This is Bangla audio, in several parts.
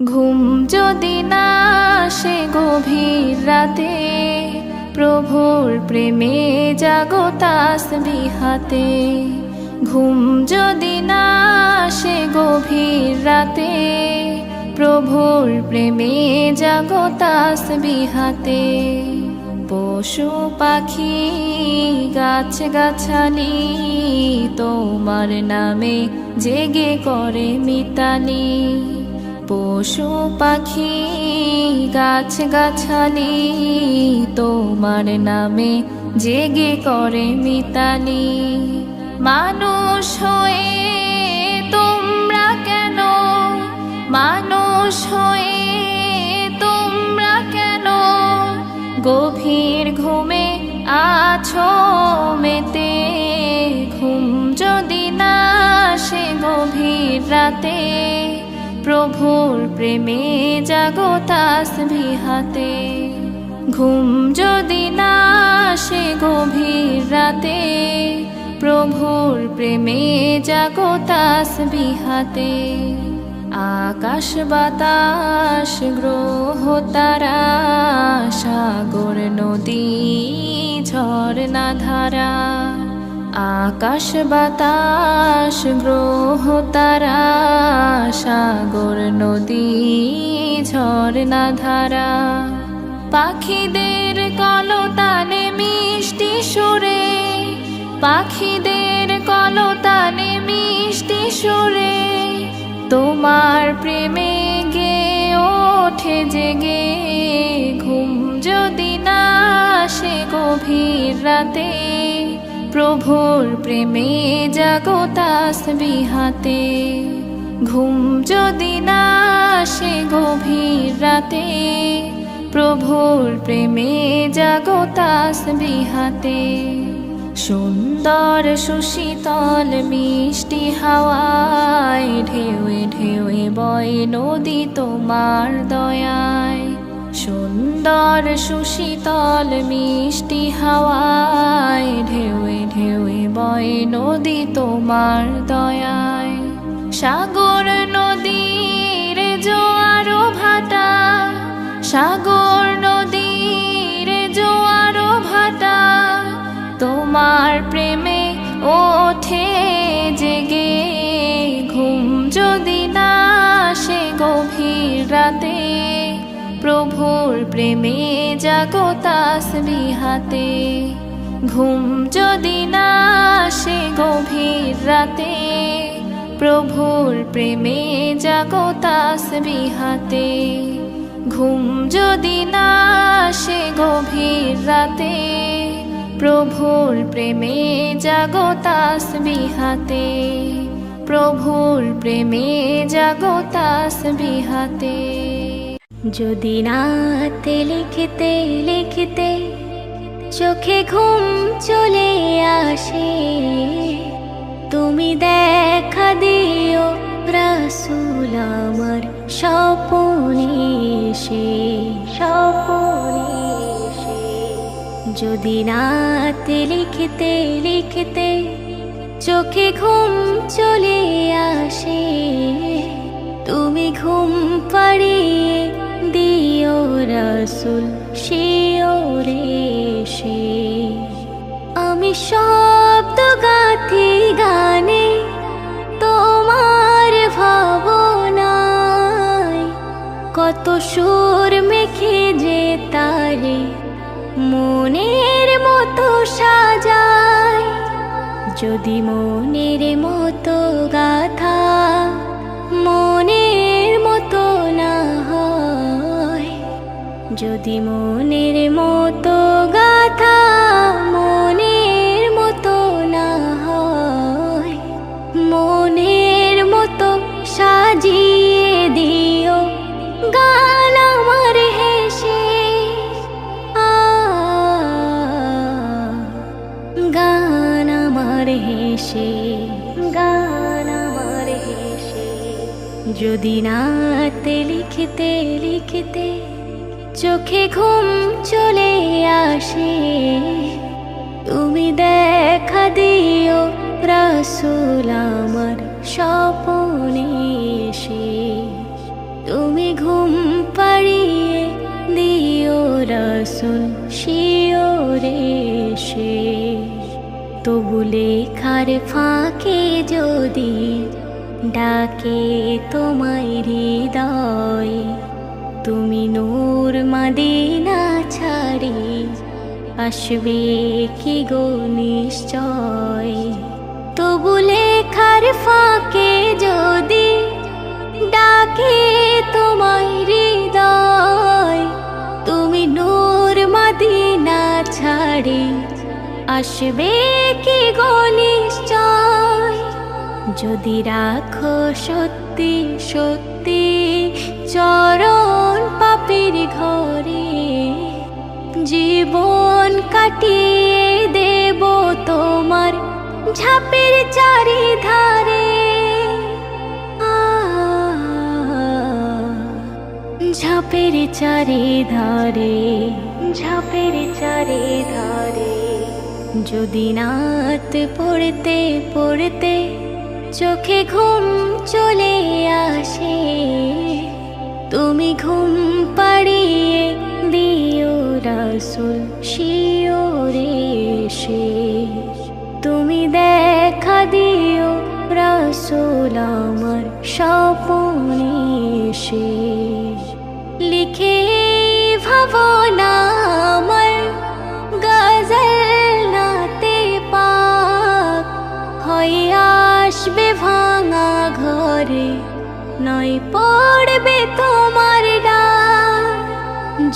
ঘুম যদি না আসে গভীর রাতে, প্রভুর প্রেমে জাগো তাসবিহ হাতে। ঘুম যদি না আসে গভীর রাতে, প্রভুর প্রেমে জাগো তাসবিহ হাতে। পশু পাখি গাছ গাছালি তোমার নামে জেগে করে মিতালি। পশু পাখি গাছ গাছালি তোমার নামে জেগে করে মিতালি। মানুষ হয়ে তোমরা কেন, মানুষ হয়ে তোমরা কেন গভীর ঘুমে আছো মেতে। ঘুম যদি না আসে গভীর রাতে, প্রভুর প্রেমে জাগো তাসবিহ হাতে। ঘুম যদি না আসে গভীর রাতে, প্রভুর প্রেমে জাগো তাসবিহ হাতে। আকাশ বাতাস গ্রহ তারা, সাগর নদী ঝরনা ধারা। আকাশ বাতাস গ্রহ তারা, সাগর নদী ঝরনা ধারা। পাখিদের কলতানে মিষ্টি সুরে, পাখিদের কলতানে মিষ্টি সুরে তোমার প্রেমে গে ওঠে জেগে। ঘুম যদি না আসে গভীর রাতে, প্রভুর প্রেমে জাগো তাসবিহ হাতে। ঘুম যদি না আসে গভীর রাতে, প্রভুর প্রেমে জাগো তাসবিহ হাতে। সুন্দর সুশীতল মিষ্টি হাওয়ায় ঢেউয়ে ঢেউয়ে বয় নদী তোমার দয়ায়। সুন্দর সুশীতল মিষ্টি হাওয়ায় ঢেউয়ে ঢেউয়ে বয় নদী তোমার দয়ায়। সাগর নদীর জোয়ার ভাটা, সাগর নদীর জোয়ার ভাটা তোমার প্রেমে ওঠে জেগে। ঘুম যদি না আসে গভীর রাতে, প্রভুর প্রেমে জাগো তাসবিহ হাতে। ঘুম যদি না আসে গভীর রাতে, প্রভুর প্রেমে জাগো তাসবিহ হাতে। ঘুম যদি না আসে গভীর রাতে, প্রভুর প্রেমে জাগো তাসবিহ হাতে। প্রভুর প্রেমে জাগো তাসবিহ হাতে। যদি রাতে লিখতে লিখতে চোখে ঘুম চলে আসে, তুমি দেখা দিও রাসূল আমার স্বপ্নে এসে, স্বপ্নে এসে। যদি রাতে লিখতে লিখতে চোখে ঘুম চলে আসে, তুমি ঘুম পাড়িয়ে দিও রাসূল শিওরে এসে। আমি শব্দ গাথি গানে তোমার ভাবনায়, কত সুর মেখে যে তারে মনের মতো সাজায়। যদি মনের মতো গাথা মনের মতো না হয়, যদি মনের মতো গাথা মনের মতো না হয়, মনের মতো সাজিয়ে দিও গান আমার হেসে। গান আমার হেসে, গান আমার হেসে। যদি রাতে লিখতে লিখতে চোখে ঘুম চলে আসে, তুমি দেখা দিও রাসূল আমার স্বপ্নে এসে। তুমি রাসূল শিওরে সে। তবু লেখার ফাঁকে যদি ডাকে তোমায় হৃদয়, তুমি নূর মদিনা ছাড়ি আসবে কি গো নিশ্চয়। তবু লেখার ফাঁকে যদি ডাকে তোমায় হৃদয়, তুমি নূর মদিনা ছাড়ি আসবে কি গো নিশ্চয়। যদি রাখো সত্যি সত্যি চরণ পাপীর ঘরে, জীবন কাটিয়ে দেব তোমার ঝাপের চারিধারে। ঝাপের চারিধারে, ঝাপের চারিধারে। যদি নাত পড়তে পড়তে চোখে ঘুম চলে আসে, তুমি ঘুম পাড়িয়ে দিও রাসূল শিওরে সে। তুমি দেখা দিও রাসূল আমার স্বপনে সে। লিখে ভাবনা আমার গজল নাতে পাক, হয়ে আসবে ভাঙা ঘরে নয় পড়বে তোমার ডাক।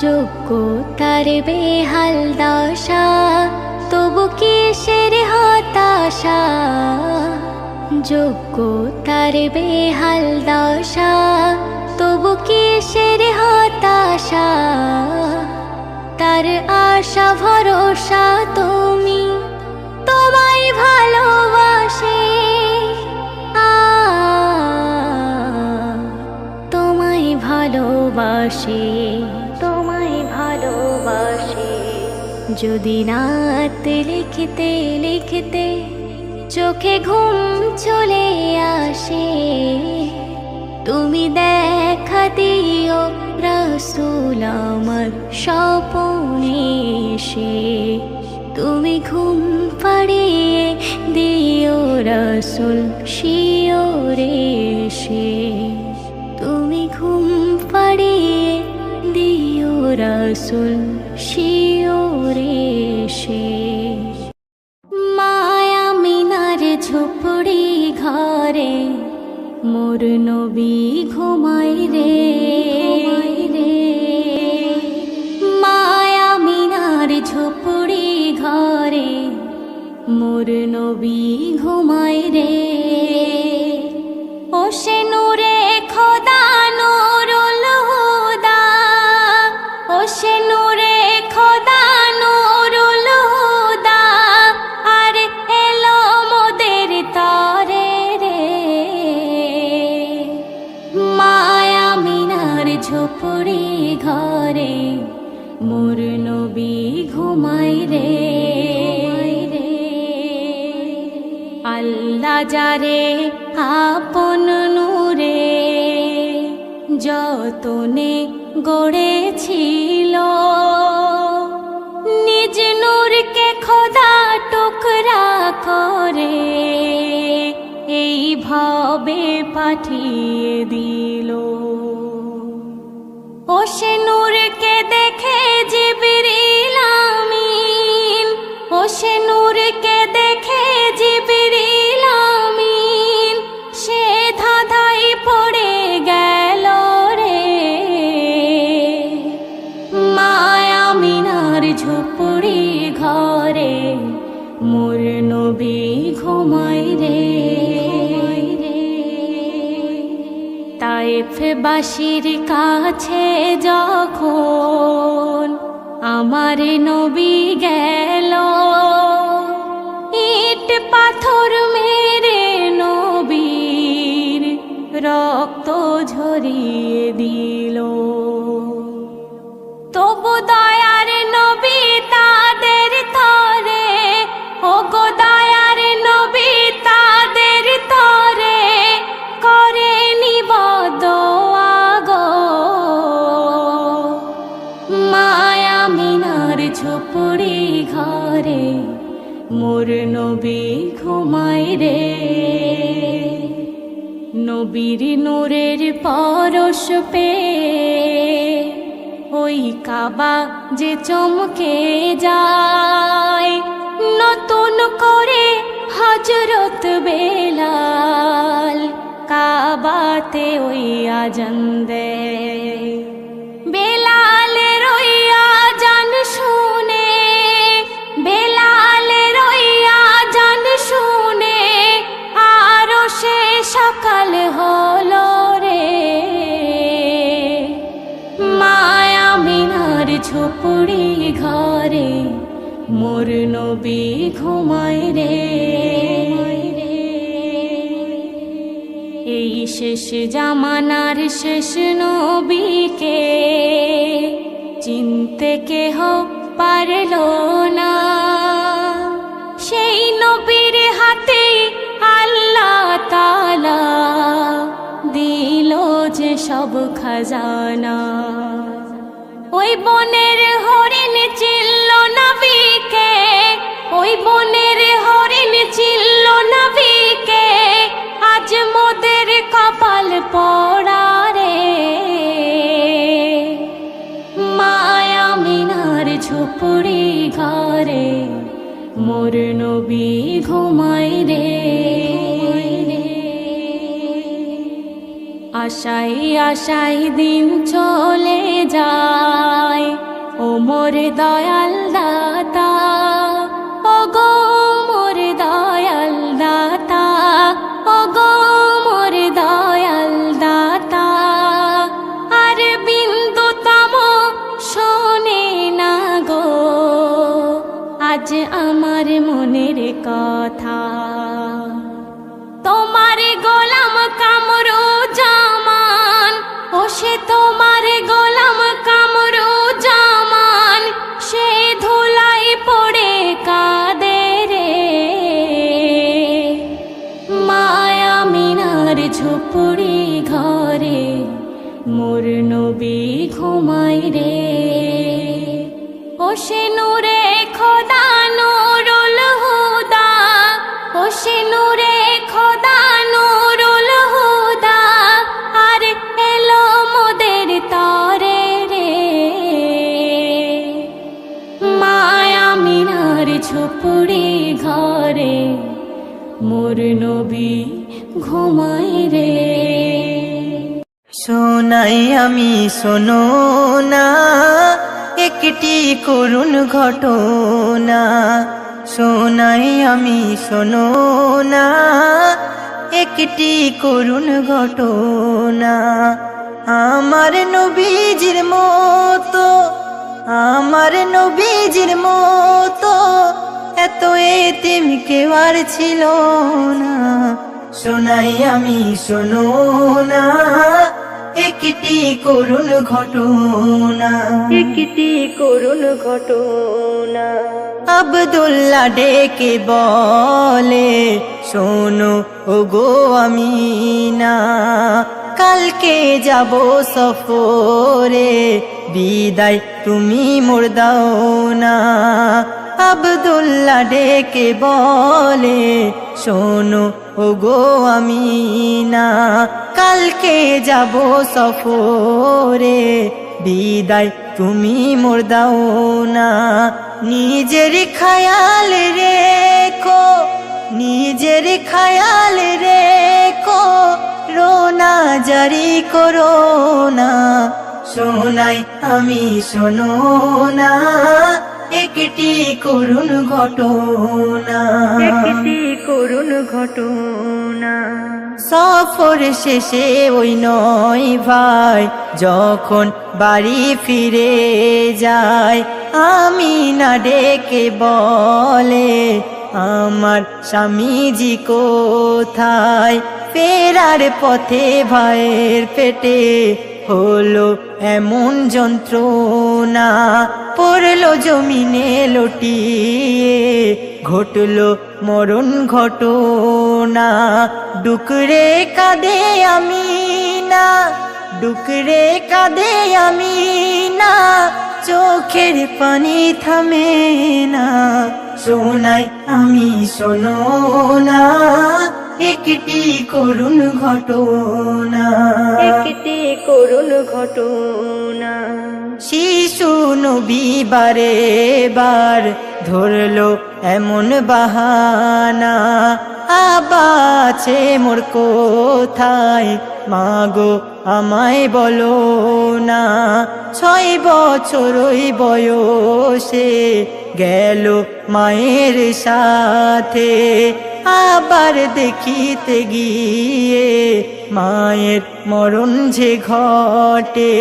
যোগ্যতার বেহাল দশা তবু কিসের হতাশা, যোগ্যতার বেহাল দশা তবু কিসের হতাশা। তার আশা ভরসা তুমি তোমায় ভালোবাসে, তোমায় ভালোবাসে, তোমায় ভালোবাসে। যদি নাত লিখতে লিখতে চোখে ঘুম চলে আসে, তুমি দেখা দিও রাসূল আমার স্বপনে সে। তুমি ঘুম পাড়িয়ে দিও রাসূল শিওরে সে। তুমি ঘুম পাড়িয়ে দিও রাসূল শিওরে সে। মায়া মিনার ঝুপড়ি ঘরে মোর নবী ঘুমাই রে, মায়া মিনার ঝুপড়ি ঘরে মোর নবী ঘুমাই রে। ও সে নূরে খোদা নুরুল হুদা, ও সে নূরে খোদা নুরুল হুদা, আর এলো মোদের তরে রে। মায়া মিনার ঝুপড়ি ঘরে মোর নবী ঘুমাই রে। আল্লাহ যারে আপন নূরে যতনে গড়েছিল, নিজ নূরকে খোদা টুকরা করে এই ভাবে পাঠিয়ে দিল। ও সে নূরকে দেখে জিবরিল আমিন, ও সে নূরকে দেখে জিবরিল আমিন, সে ধাঁধাই পড়ে গেল রে। মায়া মিনার ঝুপড়ি ঘরে মোর নবী ঘুমাই রে। তায়েফ বাসীর কাছে যখন আমার নবী গেল, ইট পাথর মেরে নবীর রক্ত ঝরিয়ে দিল। তবু দয়ার নবী তাদের তরে, ও গো দয়ার নবী তাদের তরে করে নিবদোয়া গো। মায়া মিনা মোর নবী ঘুমায় রে। নবীর নূরের পরশ পে ওই কাবা যে চমকে যায়, নতুন করে হযরত বেলাল কাবাতে ওই আজান দেয়। বেলালের ওই আজান শুনে, বেলালের ওই আজান শুনে আরো সে সকাল হলো রে। মায়া মিনার ঝুপড়ি ঘরে মোর নবী ঘুমায় রে। এই শেষ জামানার শেষ নবীকে চিনতে কেহ পারল না। সেই নবীর হাতে আল্লাহ তাআলা দিল যে সব খাজানা। ওই বনের হরিণ চিনল নবীকে, ওই বনের হরিণ চিনল নবীকে, আজ মোদের কপাল পোড়া রে। মায়া মিনার ঝুপড়ি ঘরে মোর নবী ঘুমায় রে। আশায় আশায় দিন চলে যায়, ও মোর দয়াল দাতা, ও গো মোর দয়াল দাতা, ও গো মোর দয়াল দাতা। আর বিন্দু তম শোনে না গো আজ আমার মনের কথা। তোমার গোলাম কামরু জামান, ও সে তোমার গোলাম কামরু জামান, সে ধুলাই পড়ে কাঁদে রে। মায়া মিনার ঝুপড়ি ঘরে মোর নবী ঘুমায় রে। ও সে নূরে খোদা নুরুল হুদা, ও সে নূরে খোদা নুরুল হুদা, আর এলো মোদের তরে রে। মায়া মিনার ঝুপড়ি ঘরে মোর নবী ঘুমায় রে। শোনাই আমি শোনো না একটি করুণ ঘটনা। শোনাই আমি শোনো না একটি করুণ ঘটনা। আমার নবীজির মতো, আমার নবীজির মতো এত এতিম কেউ আর ছিল না। শোনাই আমি শোনো না একটি করুণ ঘটনা, একটি করুণ ঘটনা। আব্দুল্লাহ ডেকে বলে, শোনো ওগো আমিনা, কালকে যাব সফরে, বিদায় তুমি মোর দাও না। আব্দুল্লাহ ডেকে বলে, শোনো ওগো আমিনা, কালকে যাব সফরে, বিদায় তুমি মোর দাও না। নিজের খেয়াল রেখো, নিজের খেয়াল রেখো, রোনা জারি করো না। শোনাই আমি শোনো না একটি করুণ ঘটনা, একটি করুণ ঘটনা। সফর শেষে ওই নয় ভাই যখন বাড়ি ফিরে যায়, আমিনা ডেকে বলে, আমার স্বামীজি কোথায়? ফেরার পথে ভাইয়ের পেটে হলো এমন যন্ত্রণা, পড়লো জমিনে লটিয়ে, ঘটলো মরণ ঘটনা। ডুকরে কাঁদে আমিনা, ডুকরে কাঁদে আমিনা, চোখের পানি থামে না। শোনাই আমি শোনো না একটি করুণ ঘটনা, একটি করুণ ঘটনা। শিশু নবী বারে বার ধরলো এমন বাহানা, আব্বা আছে মোর কোথায় মাগো আমায় বলো না। 6 বছরই বয়সে গেল মায়ের সাথে, আবার দেখিতে গিয়ে মায়ের মরণ যে ঘটে।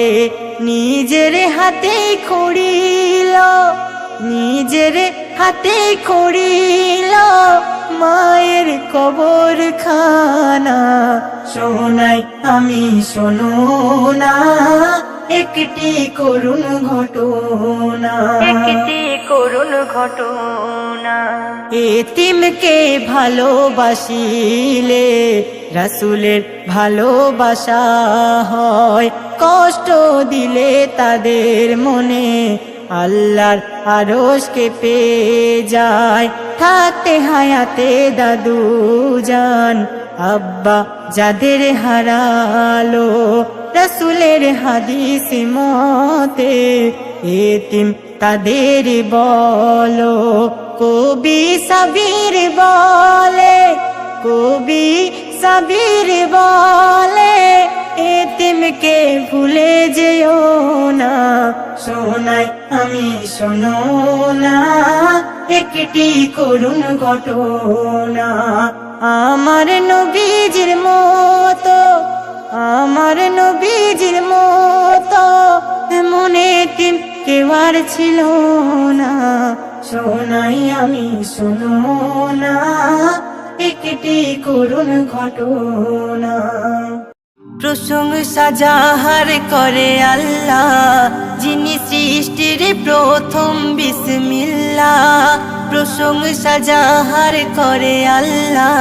নিজের হাতে খড়িল, নিজের হাতে খড়িল মায়ের কবর খানা, শোনাই আমি শোনো না একটি করুণ ঘটনা, একটি করুণ ঘটনা। এতিমকে ভালোবাসিলে রাসূলের ভালোবাসা হয়, কষ্ট দিলে তাদের মনে আল্লাহর আরশকে পেয়ে যায়। থাকতে হায়াতে দাদু জান আব্বা যাদের হারালো, রাসূলের হাদিস মতে এতিম তাদের বলো। কবি সাবির বলে, কবি সাবির বলে এতিমকে ভুলে যেও না, শোনাই আমি শোনো না একটি করুণ ঘটনা। আমার নবীজির মতো, আমার নবীজির মতো এমন এতিম কেউ আর ছিল না, শোনাই আমি শোনো না একটি করুণ ঘটনা। প্রশংসা যাহার করে আল্লাহ, যিনি সৃষ্টির প্রথম বিসমিল্লাহ। প্রশংসা যাহার করে আল্লাহ,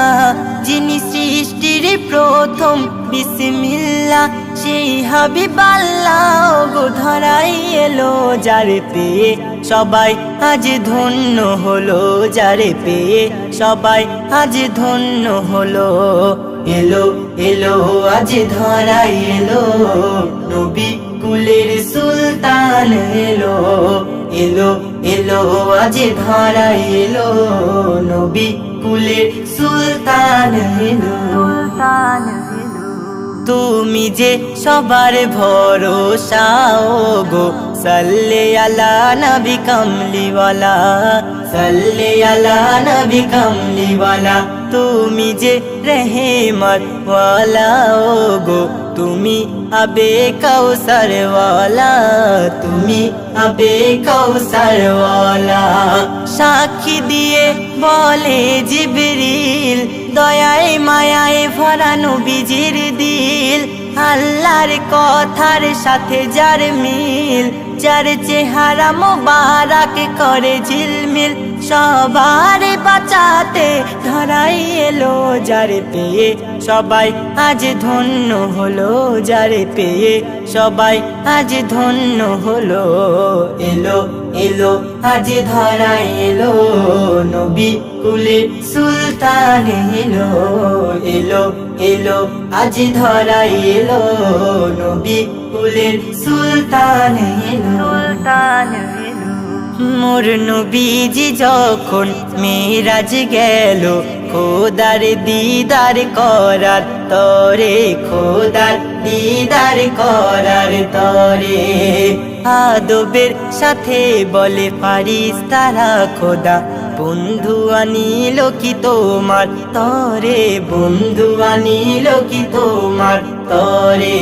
যিনি সৃষ্টির প্রথম বিসমিল্লাহ। সেই হাবিব আল্লাহ গো ধরাই এলো যারে পেয়ে সবাই আজ ধন্য হলো, যারে পেয়ে সবাই আজ ধন্য হলো। এলো এলো আজ ধরাই এলো নবী কুলের সুলতান এলো, এলো এলো আজ ধরাই এলো নবী কুলের সুলতান এলো। তুমি যে সবার ভরসা ও গো, সাল্লে আলা নবী কামলিওয়ালা, সাল্লে আলা নবী কামলিওয়ালা। তুমি যে রহমত ওয়ালা ও গো, তুমি আবে কাউসার ওয়ালা, তুমি আবে কাউসার ওয়ালা। সাক্ষী দিয়ে বলে জিবরিল, দয়ায় মায়ায় ভরা নবীজির দিল। আল্লাহর কথার সাথে যার মিল, যার চেহারা মোবারক করে ঝিলমিল। সবার বাঁচাতে ধরাই এলো যারে পেয়ে সবাই আজ ধন্য হলো, যারে পেয়ে সবাই আজ ধন্য হলো। এলো এলো আজ ধরাই এলো নবী কুলের সুলতান এলো, এলো এলো আজ ধরাই এলো নবী কুলের সুলতান এলো। মোর নবীজি যখন মেরাজ গেল খোদার দিদার করার তরে, খোদার দিদার করার তরে। আদবের সাথে বলে ফারিস্তারা, খোদা বন্ধু আনিল কি তোমার তরে, বন্ধু আনিল কি তোমার তরে।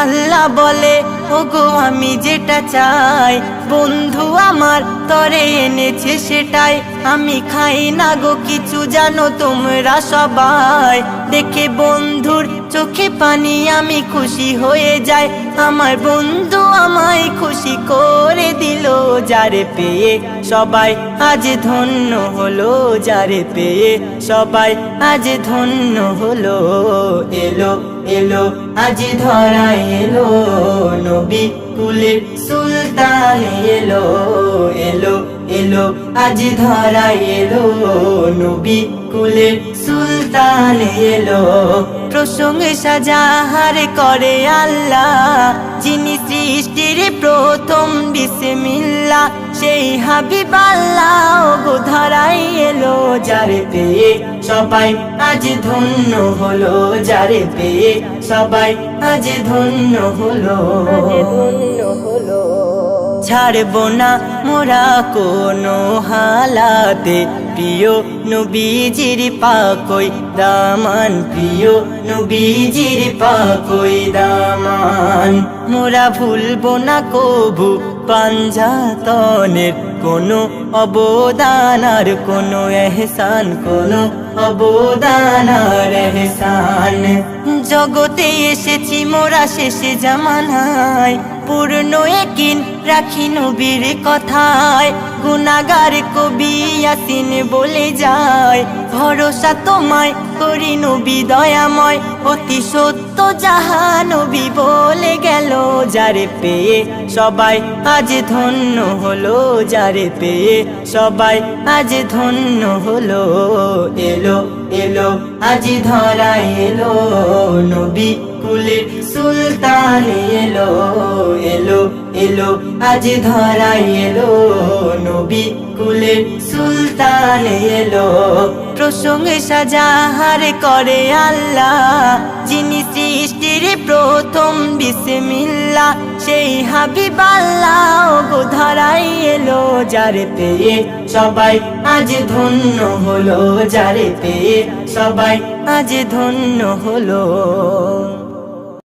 আল্লাহ বলে ওগো আমি যেটা চাই, বন্ধু আমার তরে এনেছে সেটাই। আমি খাই না গো কিছু জানো তোমরা সবাই, দেখে বন্ধুর চোখে পানি আমি খুশি হয়ে যাই। আমার বন্ধু আমায় খুশি করে দিল, যারে পেয়ে সবাই আজ ধন্য হলো, যারে পেয়ে সবাই আজ ধন্য হলো। এলো এলো আজ ধরাই এলো নবী কুলের সুলতান এলো, এলো এলো এলো আজ ধরায় এলো নবী কুলের সুলতান এলো প্রশংসা যাহার করে আল্লাহ যিনি সৃষ্টির প্রথম বিসমিল্লাহ সেই হাবিব আল্লাহ গো ধরায় এলো যারে পেয়ে সবাই আজ ধন্য হলো যারে পেয়ে সবাই আজ ধন্য হলো ধন্য হলো ছাড়বো না মোরা কোনো হালাতে প্রিয় নবীজির পাকই দামান প্রিয় নবীজির পাকই দামান মোরা ভুলবো না কবু পাঞ্জাতনের কোনো অবদান আর কোনো এহসান কোনো অবদান আর এহসান জগতে এসেছি মোরা শেষে জামানায় পূর্ণ একিন রাখি নবীর কথায় গুনাগার কবি ইয়াসিন বলে যায় ভরসা তোমায় করি নবী দয়াময় অতি সত্য যাহা নবী বলে গেল যারে পেয়ে সবাই আজ ধন্য হলো যারে পেয়ে সবাই আজ ধন্য হলো এলো এলো আজ ধরায় এলো নবী কুলের সুলতান এলো এলো এলো আজ ধরায় এলো নবী কুলের সুলতান এলো প্রশংসা যাহার করে আল্লাহ যিনি সৃষ্টির প্রথম বিসমিল্লাহ সেই হাবিব আল্লাহ গো ধরায় এলো যারে পেয়ে সবাই আজ ধন্য হলো যারে পেয়ে সবাই আজ ধন্য হলো।